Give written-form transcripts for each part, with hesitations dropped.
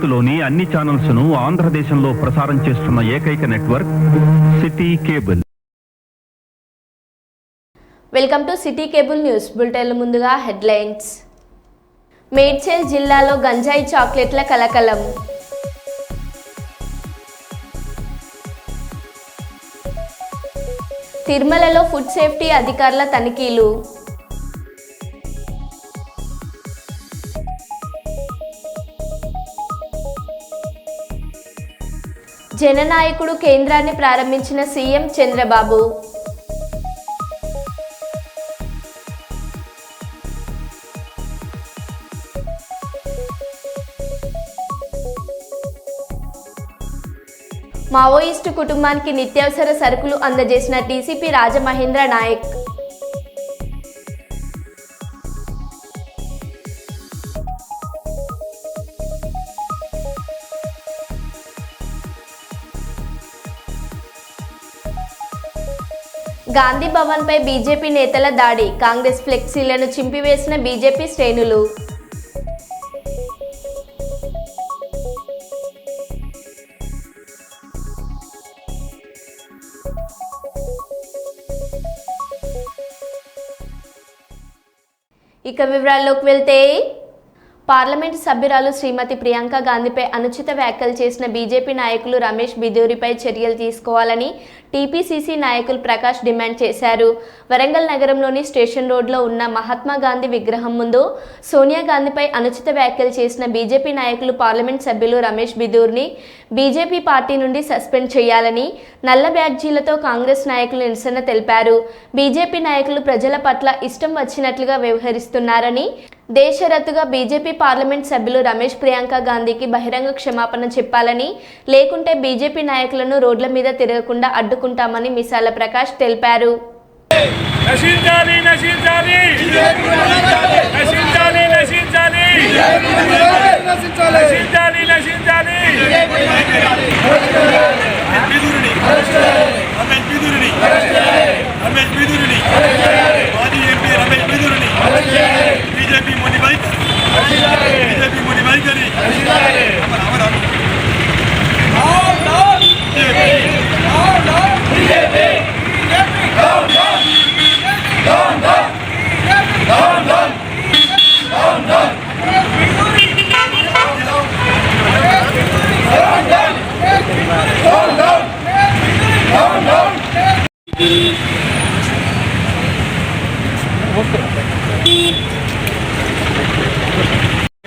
భారత్లోని అన్ని ఛానల్స్ ను ఆంధ్రదేశంలో ప్రసారం చేస్తున్న ఏకైక network city cable. Welcome to city cable news bulletin. ముందుగా హెడ్లైన్స్. మేడ్చల్ జిల్లాలో గంజాయి చాక్లెట్ల కలకలం. తిరుమలలో ఫుడ్ సేఫ్టీ అధికారుల తనిఖీలు. జననాయకుడు కేంద్రాన్ని ప్రారంభించిన సీఎం చంద్రబాబు. మావోయిస్టు కుటుంబానికి నిత్యావసర సరుకులు అందజేసిన డీసీపీ రాజమహేంద్ర నాయక్. గాంధీ భవన్ పై బీజేపీ నేతల దాడి. కాంగ్రెస్ ఫ్లెక్సీలను చింపివేసిన బీజేపీ శ్రేణులు. ఇక వివరాల్లోకి వెళ్తే, పార్లమెంటు సభ్యురాలు శ్రీమతి ప్రియాంక గాంధీపై అనుచిత వ్యాఖ్యలు చేసిన బీజేపీ నాయకులు రమేష్ బిదూరిపై చర్యలు తీసుకోవాలని టీపీసీసీ నాయకులు ప్రకాష్ డిమాండ్ చేశారు. వరంగల్ నగరంలోని స్టేషన్ రోడ్లో ఉన్న మహాత్మా గాంధీ విగ్రహం ముందు సోనియా గాంధీపై అనుచిత వ్యాఖ్యలు చేసిన బీజేపీ నాయకులు పార్లమెంట్ సభ్యులు రమేష్ బిదూర్ని బీజేపీ పార్టీ నుండి సస్పెండ్ చేయాలని నల్ల బ్యాడ్జీలతో కాంగ్రెస్ నాయకులు నిరసన తెలిపారు. బీజేపీ నాయకులు ప్రజల పట్ల ఇష్టం వచ్చినట్లుగా వ్యవహరిస్తున్నారని, దేశరత్తుగా బీజేపీ పార్లమెంట్ సభ్యులు రమేష్ ప్రియాంక గాంధీకి బహిరంగ క్షమాపణ చెప్పాలని, లేకుంటే బీజేపీ నాయకులను రోడ్ల మీద తిరగకుండా అడ్డుకుంటామని మిసాల ప్రకాష్ తెలిపారు.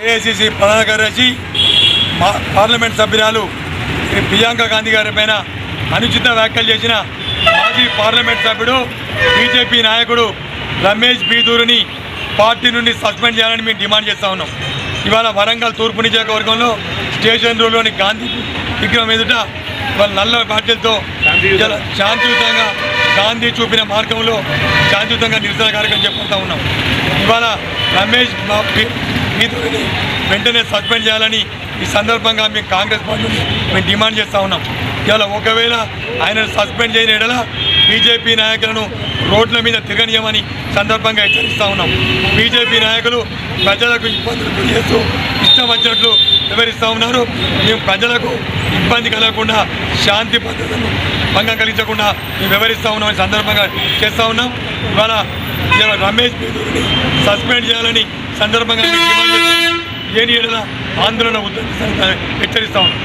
ఏఐసిసి ప్రధాన కార్యదర్శి పార్లమెంట్ సభ్యురాలు శ్రీ ప్రియాంక గాంధీ గారి పైన అనుచిత వ్యాఖ్యలు చేసిన మాజీ పార్లమెంట్ సభ్యుడు బీజేపీ నాయకుడు రమేష్ బిదూరిని పార్టీ నుండి సస్పెండ్ చేయాలని మేము డిమాండ్ చేస్తూ ఉన్నాం. ఇవాళ వరంగల్ తూర్పు నియోజకవర్గంలో స్టేషన్ రోడ్లోని గాంధీ విగ్రహం ఎదుట వాళ్ళ నల్ల పార్టీలతో శాంతియుతంగా గాంధీ చూపిన మార్గంలో శాంతియుతంగా నిరసన కార్యక్రమం చేపడతా ఉన్నాం. ఇవాళ రమేష్ బిదూరిని వెంటనే సస్పెండ్ చేయాలని ఈ సందర్భంగా మేము కాంగ్రెస్ పార్టీ మేము డిమాండ్ చేస్తూ ఉన్నాం. ఇవాళ ఒకవేళ ఆయనను సస్పెండ్ చేయని ఎడల బీజేపీ నాయకులను రోడ్ల మీద తిరగనీయమని సందర్భంగా హెచ్చరిస్తూ ఉన్నాం. బీజేపీ నాయకులు ప్రజలకు ఇబ్బందులు గురి చేస్తూ ఇష్టం వచ్చినట్లు వివరిస్తూ ఉన్నారు. మేము ప్రజలకు ఇబ్బంది కలగకుండా, శాంతి భద్రతను భంగం కలిగించకుండా మేము వివరిస్తూ ఉన్నామని సందర్భంగా చేస్తూ ఉన్నాం. ఇవాళ రమేష్ బిదూరిని సస్పెండ్ చేయాలని సందర్భంగా మేము డిమాండ్ చేస్తాం. ఏని ఏడల ఆందోళన హెచ్చరిస్తా ఉన్నాం.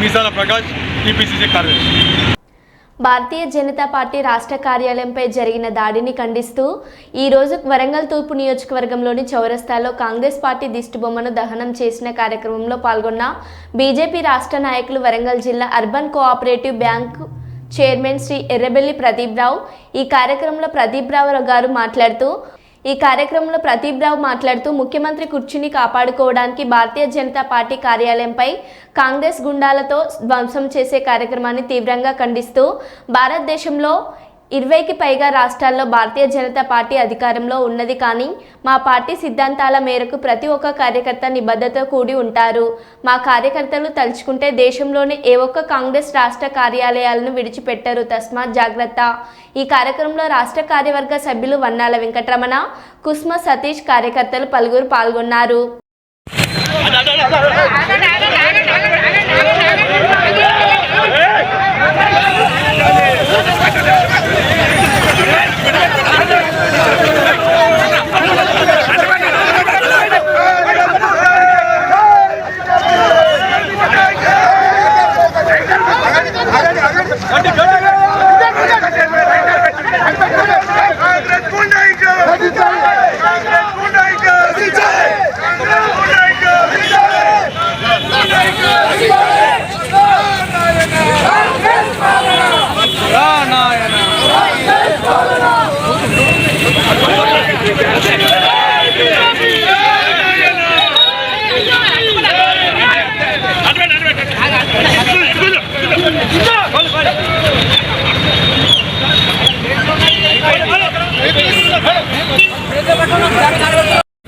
మిసాల ప్రకాష్, టీపీసీసీ కార్యదర్శి. భారతీయ జనతా పార్టీ రాష్ట్ర కార్యాలయంపై జరిగిన దాడిని ఖండిస్తూ ఈరోజు వరంగల్ తూర్పు నియోజకవర్గంలోని చౌరస్తాలో కాంగ్రెస్ పార్టీ దిష్టిబొమ్మను దహనం చేసిన కార్యక్రమంలో పాల్గొన్న బీజేపీ రాష్ట్ర నాయకులు వరంగల్ జిల్లా urban cooperative bank chairman Shri Errabelli Pradeep Rao. ఈ కార్యక్రమంలో ప్రదీప్ రావు గారు మాట్లాడుతూ ముఖ్యమంత్రి కుర్చీని కాపాడుకోవడానికి భారతీయ జనతా పార్టీ కార్యాలయంపై కాంగ్రెస్ గుండాలతో ధ్వంసం చేసే కార్యక్రమాన్ని తీవ్రంగా ఖండిస్తూ, భారతదేశంలో 20కి పైగా రాష్ట్రాల్లో భారతీయ జనతా పార్టీ అధికారంలో ఉన్నది, కానీ మా పార్టీ సిద్ధాంతాల మేరకు ప్రతి ఒక్క కార్యకర్త నిబద్ధతతో కూడి ఉంటారు. మా కార్యకర్తలు తలుచుకుంటే దేశంలోని ఏ ఒక్క కాంగ్రెస్ రాష్ట్ర కార్యాలయాలను విడిచిపెట్టరు, తస్మాత్ జాగ్రత్త. ఈ కార్యక్రమంలో రాష్ట్ర కార్యవర్గ సభ్యులు వన్నాల వెంకటరమణ, కుస్మ సతీష్, కార్యకర్తలు పలువురు పాల్గొన్నారు.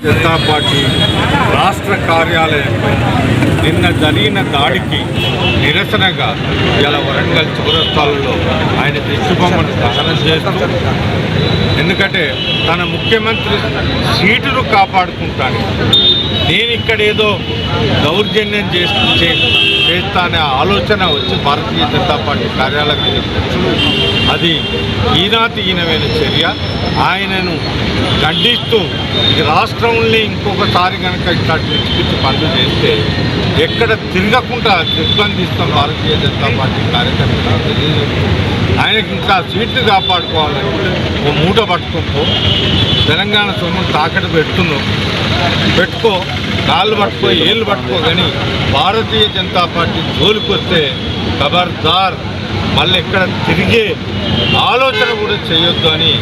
జనతా పార్టీ రాష్ట్ర కార్యాలయంపై నిన్న జరిగిన దాడికి నిరసనగా ఇలా వరంగల్ చౌరస్తాలలో ఆయన దిష్టిబొమ్మను దహనం చేస్తూ, ఎందుకంటే తన ముఖ్యమంత్రి సీటును కాపాడుకుంటాను, నేను ఇక్కడ ఏదో దౌర్జన్యం చేస్తానే ఆలోచన వచ్చి భారతీయ జనతా పార్టీ కార్యాలయం అది ఈనాతీనమైన చర్య. ఆయనను ఖండిస్తూ ఈ రాష్ట్రంలో ఇంకొకసారి కనుక ఇట్లాంటి పిచ్చి పనులు చేస్తే ఎక్కడ తిరగకుండా నిర్బంధిస్తాం భారతీయ జనతా పార్టీ కార్యకర్తలు తెలియజేస్తూ, ఆయనకి ఇంకా సీట్లు కాపాడుకోవాలని ఓ మూట పట్టుకుంటూ తెలంగాణ సొమ్మును తాకట్టు పెట్టుకో, కాళ్ళు పట్టుకో, ఏళ్ళు పట్టుకో, కానీ భారతీయ జనతా పార్టీ జోలికి వస్తే ఖబర్దార్ మళ్ళీ ఎక్కడ తిరిగే ఆలోచన కూడా చేయొద్దు అని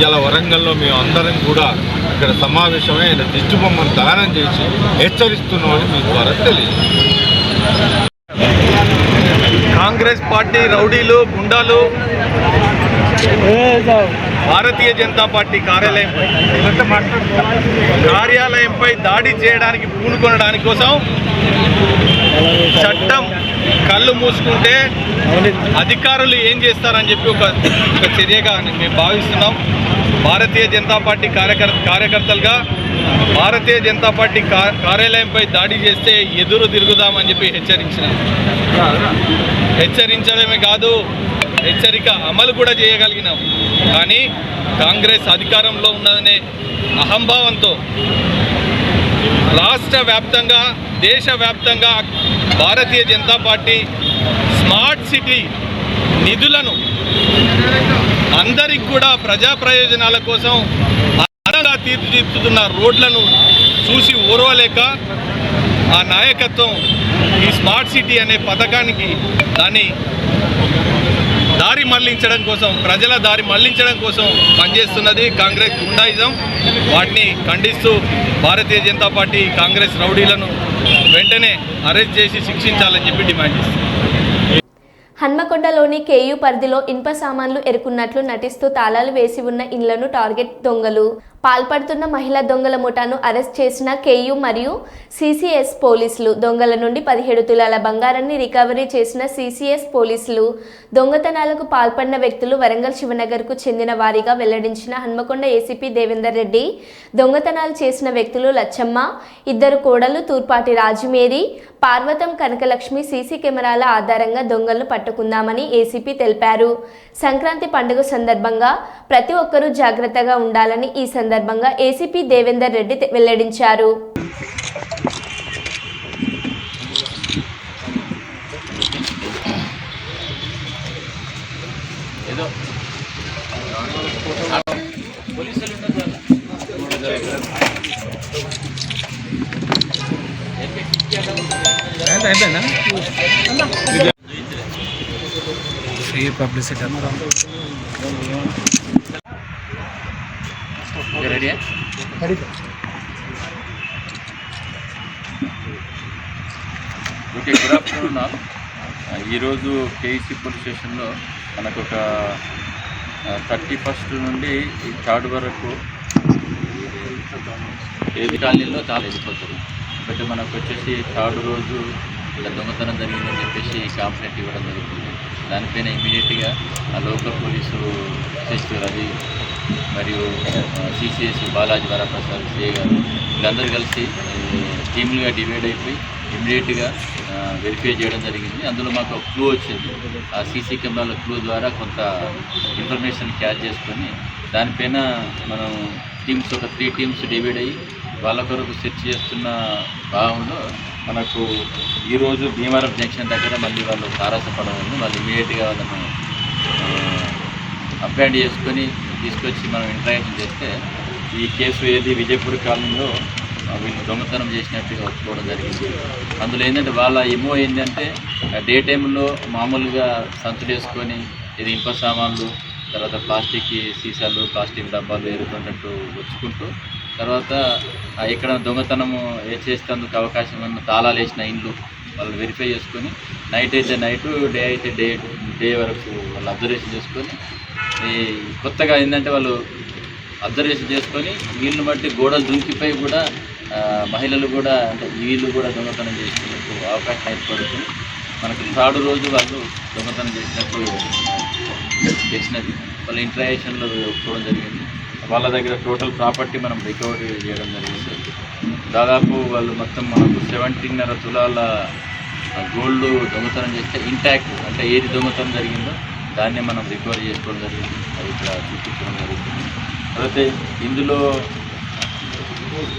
ఇలా వరంగల్లో మేము అందరం కూడా ఇక్కడ సమావేశమై ఆయన దిష్టిబొమ్మను దహనం చేసి హెచ్చరిస్తున్నామని మీ ద్వారా తెలియదు. కాంగ్రెస్ పార్టీ రౌడీలు, గుండాలు భారతీయ జనతా పార్టీ కార్యాలయంపై దాడి చేయడానికి పూనుకొనడానికి కోసం చట్టం కళ్ళు మూసుకుంటే అధికారులు ఏం చేస్తారని చెప్పి ఒక చర్యగా మేము భావిస్తున్నాం. భారతీయ జనతా పార్టీ కార్యకర్తలుగా భారతీయ జనతా పార్టీ కార్యాలయంపై దాడి చేస్తే ఎదురు తిరుగుదామని చెప్పి హెచ్చరించడమే కాదు, హెచ్చరిక అమలు కూడా చేయగలిగినాం. కానీ కాంగ్రెస్ అధికారంలో ఉన్నదనే అహంభావంతో రాష్ట్ర వ్యాప్తంగా, దేశవ్యాప్తంగా భారతీయ జనతా పార్టీ స్మార్ట్ సిటీ నిధులను అందరికి కూడా ప్రజా ప్రయోజనాల కోసం అందంగా తీర్చిదిద్దుతున్న రోడ్లను చూసి ఓర్వలేక ఆ నాయకత్వం ఈ స్మార్ట్ సిటీ అనే పథకానికి దాన్ని దారి మళ్లించడం కోసం, ప్రజల దారి మళ్లించడం కోసం పనిచేస్తున్నది కాంగ్రెస్ గుండాయిజం. వాటిని ఖండిస్తూ భారతీయ జనతా పార్టీ కాంగ్రెస్ రౌడీలను వెంటనే అరెస్ట్ చేసి శిక్షించాలని చెప్పి డిమాండ్ చేస్తుంది. హన్మకొండలోని కేయూ పరిధిలో ఇనుప సామాన్లు ఎరుకున్నట్లు నటిస్తూ తాళాలు వేసి ఉన్న ఇళ్లను టార్గెట్ దొంగలు పాల్పడుతున్న మహిళా దొంగల ముఠాను అరెస్ట్ చేసిన కేయూ మరియు సిసిఎస్ పోలీసులు. దొంగల నుండి 17 తులాల బంగారాన్ని రికవరీ చేసిన సిసిఎస్ పోలీసులు. దొంగతనాలకు పాల్పడిన వ్యక్తులు వరంగల్ శివనగర్కు చెందిన వారిగా వెల్లడించిన హన్మకొండ ఏసీపీ దేవేందర్ రెడ్డి. దొంగతనాలు చేసిన వ్యక్తులు లచ్చమ్మ, 2 కోడలు తూర్పాటి రాజుమేరి, పార్వతం, కనకలక్ష్మి. సీసీ కెమెరాల ఆధారంగా దొంగలను పట్టుకుందామని ఏసీపీ తెలిపారు. సంక్రాంతి పండుగ సందర్భంగా ప్రతి ఒక్కరూ జాగ్రత్తగా ఉండాలని ఈ సందర్భంగా ఏసీపీ దేవేందర్ రెడ్డి వెల్లడించారు. ఫ్రీ పబ్లిసిటీ అంతా ఓకే, గుడ్ ఆఫ్టర్నూన్ ఆల్. ఈరోజు కేఈసీ పోలీస్ స్టేషన్లో మనకు ఒక 31st నుండి 3rd వరకు ఏది కాలనీలో చాలా వెళ్ళిపోతారు. బట్ మనకు వచ్చేసి 3rd రోజు ఇలా దొంగతనం జరిగిందని చెప్పేసి కంప్లైంట్ ఇవ్వడం జరుగుతుంది. దానిపైన ఇమీడియట్గా ఆ లోకల్ పోలీసు ఎస్ఎస్ రవి మరియు సిసిఎస్ బాలాజీ వరప్రసాద్ సిఏ గారు వీళ్ళందరూ కలిసి టీములుగా డివైడ్ అయిపోయి ఇమీడియట్గా వెరిఫై చేయడం జరిగింది. అందులో మాకు ఒక క్లూ వచ్చింది. ఆ సీసీ కెమెరాల క్లూ ద్వారా కొంత ఇన్ఫర్మేషన్ క్యాచ్ చేసుకొని దానిపైన మనం టీమ్స్ ఒక 3 టీమ్స్ డివైడ్ అయ్యి వాళ్ళ కొరకు సెర్చ్ చేస్తున్న భాగంలో మనకు ఈరోజు భీమవరం జంక్షన్ దగ్గర మళ్ళీ వాళ్ళు తారసపడడం ఉంది. వాళ్ళు ఇమీడియట్గా వాళ్ళను అప్లైండ్ చేసుకొని తీసుకొచ్చి మనం ఇంటరాక్షన్ చేస్తే ఈ కేసు ఏది విజయపూర్ కాలనీలో వీళ్ళు దొంగతనం చేసినట్టుగా ఒప్పుకోవడం జరిగింది. అందులో ఏంటంటే వాళ్ళ ఎమో ఏంటంటే డే టైంలో మామూలుగా సంచులు వేసుకొని ఇది ఇనుప సామాన్లు, తర్వాత ప్లాస్టిక్ సీసాలు, ప్లాస్టిక్ డబ్బాలు ఎరుగుతున్నట్టు వచ్చుకుంటూ తర్వాత ఇక్కడ దొంగతనము చేసేందుకు అవకాశం ఉన్న తాళాలు వేసిన ఇండ్లు వాళ్ళు వెరిఫై చేసుకొని నైట్ అయితే నైటు, డే అయితే డే వరకు వాళ్ళు అబ్జర్వేషన్ చేసుకొని ఈ కొత్తగా ఏంటంటే వాళ్ళు అబ్జర్వేషన్ చేసుకొని వీళ్ళని బట్టి గోడలు దుంకిపై కూడా మహిళలు కూడా అంటే వీళ్ళు కూడా దొంగతనం చేసినట్టు అవకాశం ఏర్పడుతుంది. మనకు థర్డ్ రోజు వాళ్ళు దొంగతనం చేసినట్టు చేసినది వాళ్ళ ఇంట్రాక్షన్లో ఒప్పుకోవడం జరిగింది. వాళ్ళ దగ్గర టోటల్ ప్రాపర్టీ మనం రికవరీ చేయడం జరిగింది. దాదాపు వాళ్ళు మొత్తం మనకు 17.5 తులాల గోల్డ్ దొంగతనం చేస్తే ఇంటాక్ట్ అంటే ఏది దొంగతనం జరిగిందో దాన్ని మనం రికవరీ చేసుకోవడం జరిగింది. అది ఇక్కడ చూపించడం జరుగుతుంది. తర్వాత ఇందులో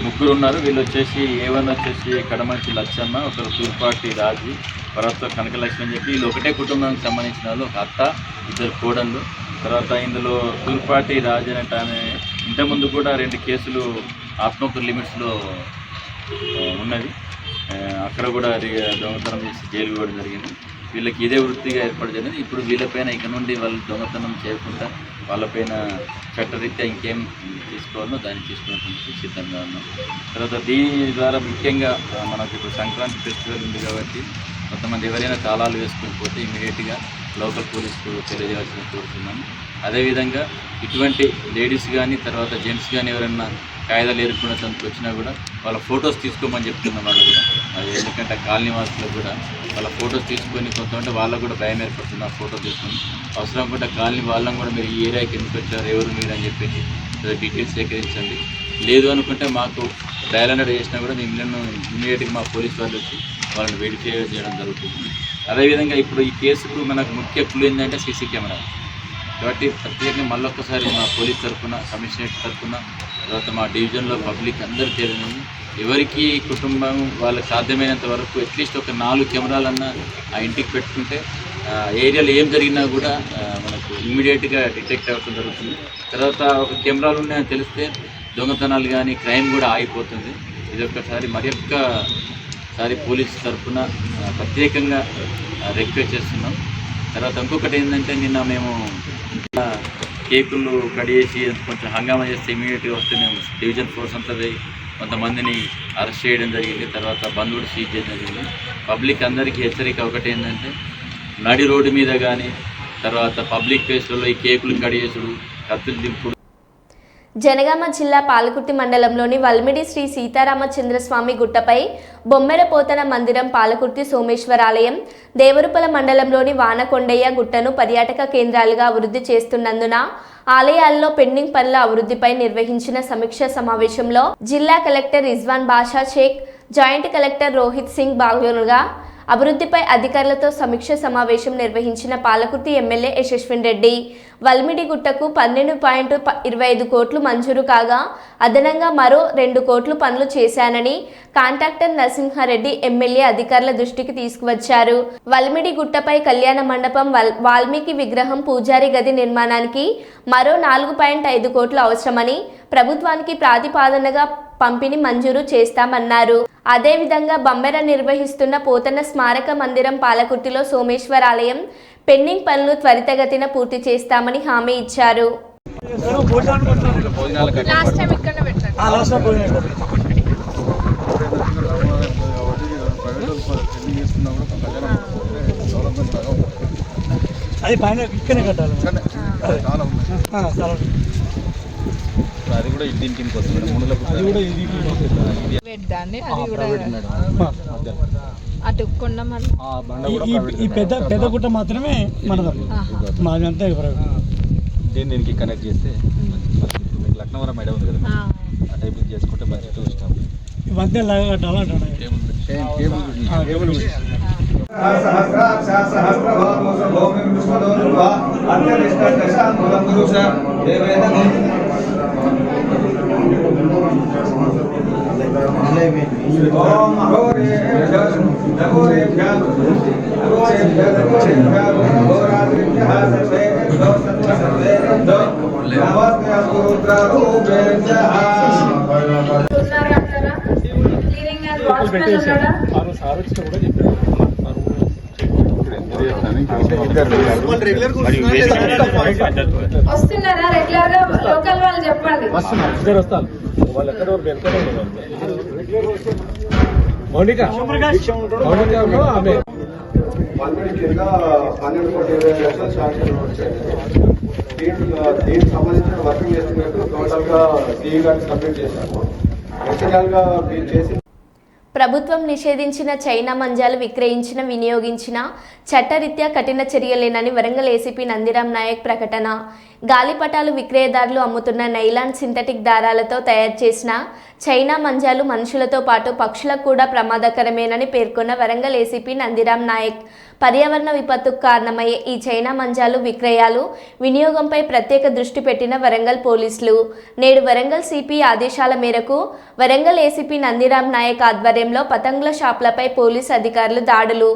3 ఉన్నారు. వీళ్ళు వచ్చేసి A1 వచ్చేసి కడమంచి లచ్చమ్మ, ఒకరు తూర్పాటి రాజు, తర్వాత కనకలక్ష్మి అని చెప్పి వీళ్ళు ఒకటే కుటుంబానికి సంబంధించిన వాళ్ళు, ఒక అత్త 2 కోడళ్ళు. తర్వాత ఇందులో తూర్పాటి రాజు అంటే ఆమె ఇంతకుముందు కూడా 2 కేసులు ఆత్మకూరు లిమిట్స్లో ఉన్నది. అక్కడ కూడా దొంగతనం చేసి జైలు ఇవ్వడం జరిగింది. వీళ్ళకి ఇదే వృత్తిగా ఏర్పాటు జరిగింది. ఇప్పుడు వీళ్ళపైన ఇక నుండి వాళ్ళు దొంగతనం చేయకుండా వాళ్ళపైన చట్టరీత్యా ఇంకేం తీసుకోవాలో దాన్ని తీసుకోవడానికి సిద్ధంగా ఉన్నాం. తర్వాత దీని ద్వారా ముఖ్యంగా మనకు ఇప్పుడు సంక్రాంతి ఫెస్టివల్ ఉంది కాబట్టి కొంతమంది ఎవరైనా తాళాలు వేసుకుని పోతే ఇమీడియట్గా లోకల్ పోలీసుకు తెలియజేయాల్సిన కోరుతున్నాము. అదేవిధంగా ఇటువంటి లేడీస్ కానీ తర్వాత జెంట్స్ కానీ ఎవరైనా కాయిదాలు ఏర్పడిన తనకు వచ్చినా కూడా వాళ్ళ ఫొటోస్ తీసుకోమని చెప్తున్నాం. వాళ్ళు కూడా అది ఎందుకంటే కాలనీ వాసులకు కూడా వాళ్ళ ఫొటోస్ తీసుకొని కొంతమంది వాళ్ళకు కూడా భయం ఏర్పడుతుంది. ఆ ఫోటో తీసుకొని అవసరం కూడా కాలనీ వాళ్ళని కూడా మీరు ఈ ఏరియాకి ఎందుకు వచ్చారు, ఎవరు మీరు అని చెప్పేసి డీటెయిల్స్ సేకరించండి. లేదు అనుకుంటే మాకు డయల్ 100 చేసినా కూడా మిమ్మల్ని ఇమీడియట్గా మా పోలీస్ వాళ్ళు వచ్చి వాళ్ళని వెరిఫై చేయడం జరుగుతుంది. అదేవిధంగా ఇప్పుడు ఈ కేసుకు మనకు ముఖ్య క్లూ ఏంటంటే సీసీ కెమెరా. కాబట్టి ప్రత్యేకంగా మళ్ళొక్కసారి మా పోలీస్ తరఫున, కమిషనరేట్ తరఫున, తర్వాత మా డివిజన్లో పబ్లిక్ అందరూ చేరినాము. ఎవరికి కుటుంబం వాళ్ళకి సాధ్యమైనంత వరకు అట్లీస్ట్ ఒక 4 కెమెరాలన్నా ఆ ఇంటికి పెట్టుకుంటే ఏరియాలో ఏం జరిగినా కూడా మనకు ఇమ్మీడియట్గా డిటెక్ట్ అవ్వడం జరుగుతుంది. తర్వాత ఒక కెమెరాలు ఉన్నాయని తెలిస్తే దొంగతనాలు కానీ క్రైమ్ కూడా ఆగిపోతుంది. ఇది ఒక్కసారి మరి ఒక్కసారి పోలీస్ తరఫున ప్రత్యేకంగా రిక్వెస్ట్ చేస్తున్నాం. తర్వాత ఇంకొకటి ఏంటంటే నిన్న మేము కేకులు కడిగేసి కొంచెం హంగామా చేస్తే ఇమీడియట్గా వస్తే మేము డివిజన్ ఫోర్స్ అంతా కొంతమందిని అరెస్ట్ చేయడం జరిగింది. తర్వాత బంధువులు సీజ్ చేయడం జరిగింది. పబ్లిక్ అందరికీ హెచ్చరిక ఒకటి ఏంటంటే నడి రోడ్డు మీద కానీ తర్వాత పబ్లిక్ ప్లేస్లలో ఈ కేకులు కడిగేసుడు, కత్తులు దింపుడు. జనగామ జిల్లా పాలకుర్తి మండలంలోని వల్మిడి శ్రీ సీతారామచంద్రస్వామి గుట్టపై బొమ్మెర పోతన మందిరం, పాలకుర్తి సోమేశ్వరాలయం, దేవరుపల మండలంలోని వానకొండయ్య గుట్టను పర్యాటక కేంద్రాలుగా అభివృద్ధి చేస్తున్నందున ఆలయాల్లో పెండింగ్ పనుల అభివృద్ధిపై నిర్వహించిన సమీక్ష సమావేశంలో జిల్లా కలెక్టర్ రిజ్వాన్ బాషా షేక్, జాయింట్ కలెక్టర్ రోహిత్ సింగ్ పాల్గొనగా అభివృద్ధిపై అధికారులతో సమీక్ష సమావేశం నిర్వహించిన పాలకుర్తి ఎమ్మెల్యే యశస్విన్ రెడ్డి వల్మిడి గుట్టకు 12.25 కోట్లు మంజూరు కాగా అదనంగా మరో 2 కోట్లు పనులు చేశానని కాంట్రాక్టర్ నరసింహారెడ్డి ఎమ్మెల్యే అధికారుల దృష్టికి తీసుకువచ్చారు. వల్మిడి గుట్టపై కళ్యాణ మండపం, వాల్మీకి విగ్రహం, పూజారి గది నిర్మాణానికి మరో 4.5 కోట్లు అవసరమని ప్రభుత్వానికి ప్రాతిపాదనగా పంపిణీ మంజూరు చేస్తామన్నారు. అదేవిధంగా బొమ్మెర నిర్వహిస్తున్న పోతన్న స్మారక మందిరం, పాలకుర్తిలో సోమేశ్వరాలయం పెండింగ్ పనులు త్వరితగతిన పూర్తి చేస్తామని హామీ ఇచ్చారు. అది పైన ఇక్కడనే కట్టాలి. అది కూడా దీనికి దాన్ని అది కూడా అటు కొండ ఈ పెద్ద గుట్ట మాత్రమే మనది, మాదంతా దీనికి కనెక్ట్ చేస్తే మీకు లక్నవరం మేడం ఉంది కదా, ఆ టైప్ చేసుకుంటే బడ్జెట్ ఇష్టం. ఇవన్నీ లాగా కట్టాలంటాడు. వస్తున్నారా రెగ్యులర్ గా? లోకల్ వాళ్ళు చెప్పండి. ఇద్దరు వస్తారు. వాళ్ళు ఎక్కడ మౌనిక ఆమె కింద 12.20 లక్షలు శాంక్షన్ వచ్చాయి. దీనికి సంబంధించిన వర్కింగ్ ఎస్టిమేట్ టోటల్ గా సిఈ గారికి సబ్మిట్ చేశాము. బేసికల్ గా మీరు చేసిన ప్రభుత్వం నిషేధించిన చైనా మంజాలు విక్రయించిన వినియోగించిన చట్టరీత్యా కఠిన చర్యలేనని వరంగల్ ఏసీపీ నందిరామ్ నాయక్ ప్రకటన. గాలిపటాలు విక్రయదారులు అమ్ముతున్న నైలాన్ సింథటిక్ దారాలతో తయారు చేసిన చైనా మంజాలు మనుషులతో పాటు పక్షులకు కూడా ప్రమాదకరమేనని పేర్కొన్న వరంగల్ ఏసీపీ నందిరామ్ నాయక్ పర్యావరణ విపత్తుకు కారణమయ్యే ఈ చైనా మంజాలు విక్రయాలు వినియోగంపై ప్రత్యేక దృష్టి పెట్టిన వరంగల్ పోలీసులు నేడు వరంగల్ సిపి ఆదేశాల మేరకు వరంగల్ ఏసీపీ నందిరామ్ నాయక్ ఆధ్వర్యంలో పతంగుల షాపులపై పోలీసు అధికారులు దాడులు.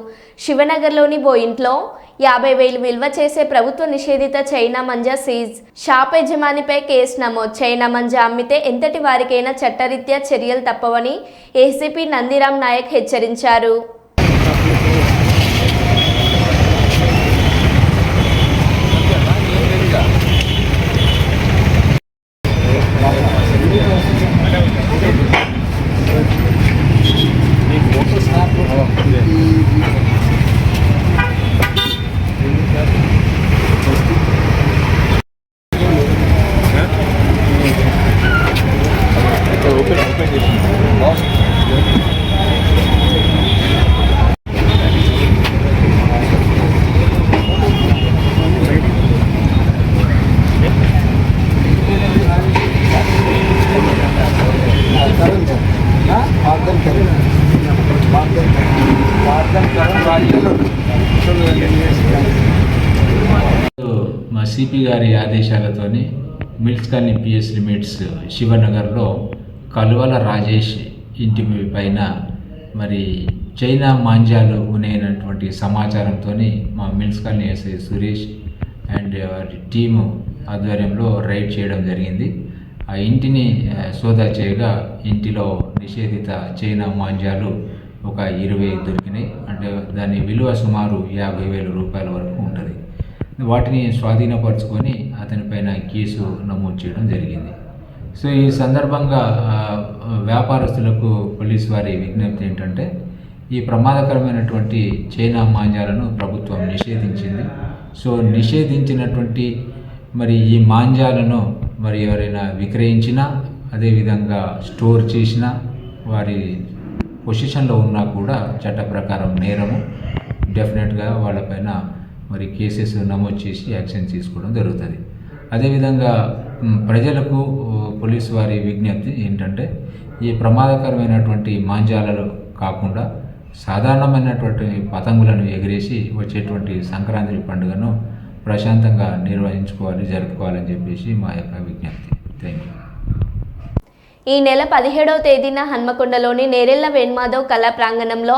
శివనగర్లోని ఓ ఇంట్లో 50,000 విలువ చేసే ప్రభుత్వ నిషేధిత చైనా మంజా సీజ్. షాప్ యజమానిపై కేసు నమోదు. చైనా మంజా అమ్మితే ఎంతటి వారికైనా చట్టరీత్యా చర్యలు తప్పవని ఏసీపీ నందిరామ్ నాయక్ హెచ్చరించారు. మా సిపి గారి ఆదేశాలతోని మిల్క్స్ కాలనీ పిఎస్ లిమిట్స్ శివనగర్లో కలువల రాజేష్ ఇంటి పైన మరి చైనా మాంజాలు ఉన్నాయన్నటువంటి సమాచారంతో మా Mills colony SI Suresh and వారి టీము ఆధ్వర్యంలో రైడ్ చేయడం జరిగింది. ఆ ఇంటిని సోదా చేయగా ఇంటిలో నిషేధిత చైనా మాంజాలు ఒక 20 దొరికినాయి. అంటే దాని విలువ సుమారు 50,000 రూపాయల వరకు ఉంటుంది. వాటిని స్వాధీనపరుచుకొని అతనిపైన కేసు నమోదు చేయడం జరిగింది. సో ఈ సందర్భంగా వ్యాపారస్తులకు పోలీసు వారి విజ్ఞప్తి ఏంటంటే, ఈ ప్రమాదకరమైనటువంటి చైనా మాంజాలను ప్రభుత్వం నిషేధించింది. సో నిషేధించినటువంటి మరి ఈ మాంజాలను మరి ఎవరైనా విక్రయించినా, అదేవిధంగా స్టోర్ చేసినా, వారి పొజిషన్లో ఉన్నా కూడా చట్ట ప్రకారం నేరము. డెఫినెట్గా వాళ్ళపైన మరి కేసెస్ నమోదు చేసి యాక్షన్ తీసుకోవడం జరుగుతుంది. అదేవిధంగా ప్రజలకు పోలీసు వారి విజ్ఞప్తి ఏంటంటే, ఈ ప్రమాదకరమైనటువంటి మాంజాలలో కాకుండా సాధారణమైనటువంటి పతంగులను ఎగిరేసి వచ్చేటువంటి సంక్రాంతి పండుగను ప్రశాంతంగా జరుపుకోవాలని చెప్పేసి మా యొక్క విజ్ఞప్తి. Thank you. ఈ నెల 17వ తేదీన హన్మకొండలోని నేరెళ్ల వేణుమాధవ్ కళా ప్రాంగణంలో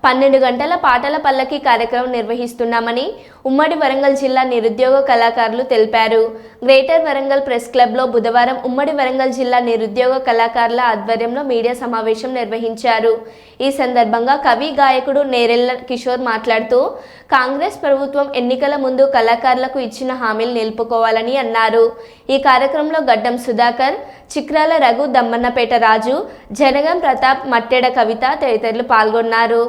12 గంటల పాటల పల్లకి కార్యక్రమం నిర్వహిస్తున్నామని ఉమ్మడి వరంగల్ జిల్లా నిరుద్యోగ కళాకారులు తెలిపారు. గ్రేటర్ వరంగల్ ప్రెస్ క్లబ్లో బుధవారం ఉమ్మడి వరంగల్ జిల్లా నిరుద్యోగ కళాకారుల ఆధ్వర్యంలో మీడియా సమావేశం నిర్వహించారు. ఈ సందర్భంగా కవి గాయకుడు నేరెళ్ల కిషోర్ మాట్లాడుతూ, కాంగ్రెస్ ప్రభుత్వం ఎన్నికల ముందు కళాకారులకు ఇచ్చిన హామీలు నిలుపుకోవాలని అన్నారు. ఈ కార్యక్రమంలో గడ్డం సుధాకర్, చిక్రాల రఘు, దమ్మన్నపేట రాజు, జనగం ప్రతాప్, మట్టెడ కవిత తదితరులు పాల్గొన్నారు.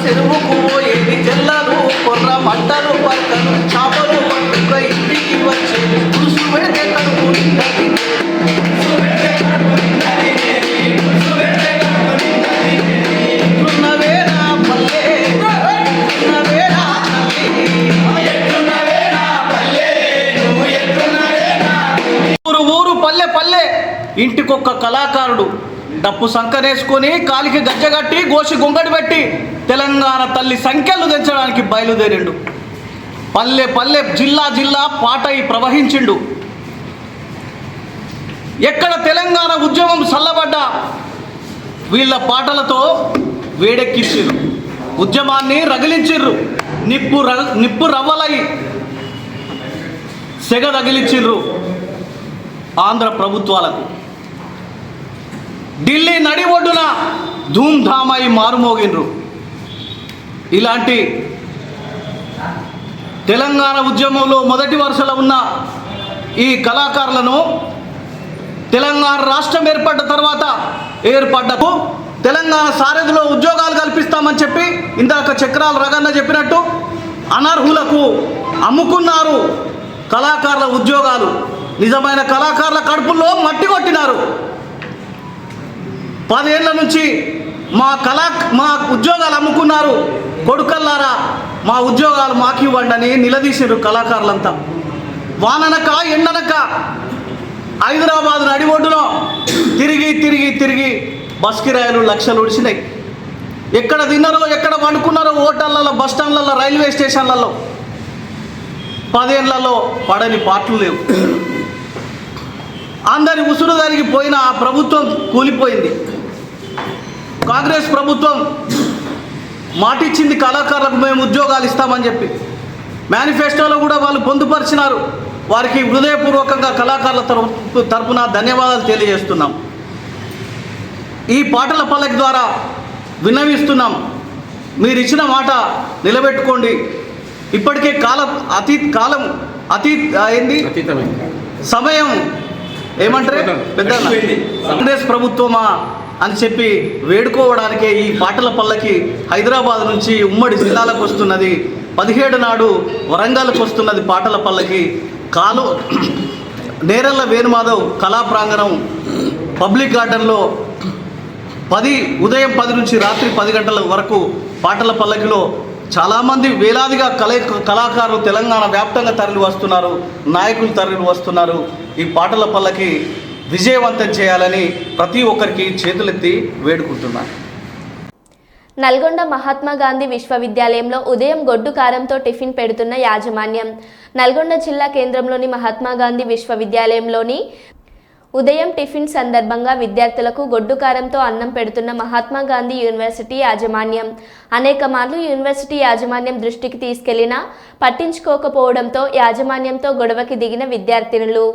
చెరువుకు పోయేది చెల్లరు కొర్ర మంటలు పక్కను చాపలు పట్టుక ఇంటికి వచ్చే పులుసు పెడితే కడుపు నిండది. ఎట్లున్నవేనా పల్లె, ఎట్లున్నవేనా తల్లి. ఊరు పల్లె పల్లె ఇంటికొక్క కళాకారుడు డప్పు సంకనేసుకొని కాలికి గజ్జగట్టి గోసి గొంగడి పెట్టి తెలంగాణ తల్లి సంఖ్యలు తెంచడానికి బయలుదేరిండు. పల్లె పల్లె జిల్లా జిల్లా పాటై ప్రవహించిండు. ఎక్కడ తెలంగాణ ఉద్యమం చల్లబడ్డా వీళ్ళ పాటలతో వేడెక్కించిర్రు, ఉద్యమాన్ని రగిలించిర్రు. నిప్పు రవ్వలై సెగ రగిలించిర్రు ఆంధ్ర ప్రభుత్వాలకు. ఢిల్లీ నడి ఒడ్డున ధూమ్ధామై మారుమోగినరు. ఇలాంటి తెలంగాణ ఉద్యమంలో మొదటి వరుసలో ఉన్న ఈ కళాకారులను తెలంగాణ రాష్ట్రం ఏర్పడ్డ తర్వాత ఏర్పడ్డకు తెలంగాణ సారథిలో ఉద్యోగాలు కల్పిస్తామని చెప్పి ఇందాక చక్రాల రగన్న చెప్పినట్టు అనర్హులకు అమ్ముకున్నారు కళాకారుల ఉద్యోగాలు. నిజమైన కళాకారుల కడుపుల్లో మట్టి కొట్టినారు. 10 ఏళ్ల నుంచి మా ఉద్యోగాలు అమ్ముకున్నారు, కొడుకల్లారా మా ఉద్యోగాలు మాకు ఇవ్వండి అని నిలదీశారు కళాకారులంతా. వాననక ఎండనక హైదరాబాద్ నడి ఒడ్డులో తిరిగి తిరిగి తిరిగి బస్ కిరాయిలు లక్షలు ఉడిసినాయి. ఎక్కడ తిన్నారో ఎక్కడ వండుకున్నారో హోటళ్లలో, బస్ స్టాండ్లలో, రైల్వే స్టేషన్లలో 10 ఏళ్లలో పడని పాటలు లేవు. అందరి ఉసురు జరిగిపోయిన ఆ ప్రభుత్వం కూలిపోయింది. కాంగ్రెస్ ప్రభుత్వం మాటిచ్చింది కళాకారులకు మేము ఉద్యోగాలు ఇస్తామని చెప్పి. మేనిఫెస్టోలో కూడా వాళ్ళు పొందుపరిచినారు. వారికి హృదయపూర్వకంగా కళాకారుల తరపున ధన్యవాదాలు తెలియజేస్తున్నాం. ఈ పాటల పల్లకి ద్వారా విన్నవిస్తున్నాం, మీరు ఇచ్చిన మాట నిలబెట్టుకోండి. ఇప్పటికే సమయం ఏమంటారు పెద్ద కాంగ్రెస్ ప్రభుత్వమా అని చెప్పి వేడుకోవడానికే ఈ పాటల పల్లకి హైదరాబాద్ నుంచి ఉమ్మడి జిల్లాలకు వస్తున్నది. 17 నాడు వరంగల్కి వస్తున్నది పాటల పల్లకి. నేరళ్ళ వేణుమాధవ్ కళా ప్రాంగణం పబ్లిక్ గార్డెన్లో ఉదయం 10 నుంచి రాత్రి 10 గంటల వరకు పాటల పల్లకిలో చాలామంది వేలాదిగా కళాకారులు తెలంగాణ వ్యాప్తంగా తరలి వస్తున్నారు, నాయకులు తరలి వస్తున్నారు. ఈ పాటల పల్లకి విజయవంతం చేయాలని ప్రతి ఒక్కరికి చేతులెత్తి వేడుకుంటున్నాను. నల్గొండ మహాత్మా గాంధీ విశ్వవిద్యాలయంలో ఉదయం గొడ్డు కారంతో టిఫిన్ పెడుతున్న యాజమాన్యం. నల్గొండ జిల్లా కేంద్రంలోని మహాత్మా గాంధీ విశ్వవిద్యాలయంలోని ఉదయం టిఫిన్ సందర్భంగా విద్యార్థులకు గొడ్డు కారంతో అన్నం పెడుతున్న మహాత్మా గాంధీ యూనివర్సిటీ యాజమాన్యం అనేక మార్లు యూనివర్సిటీ యాజమాన్యం దృష్టికి తీసుకెళ్లినా పట్టించుకోకపోవడంతో యాజమాన్యంతో గొడవకి దిగిన విద్యార్థినులు.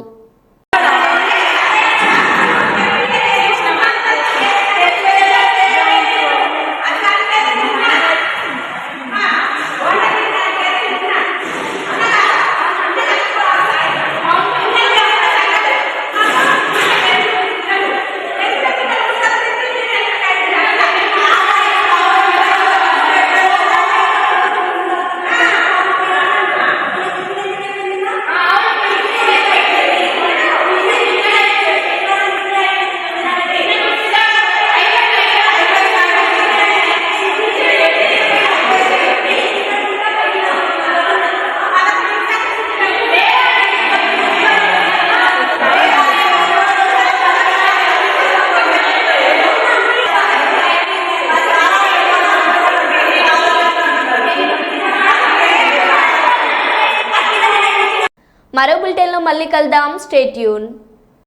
మరో బులెటిన్లో మళ్ళీ కలుద్దాం. Stay tune.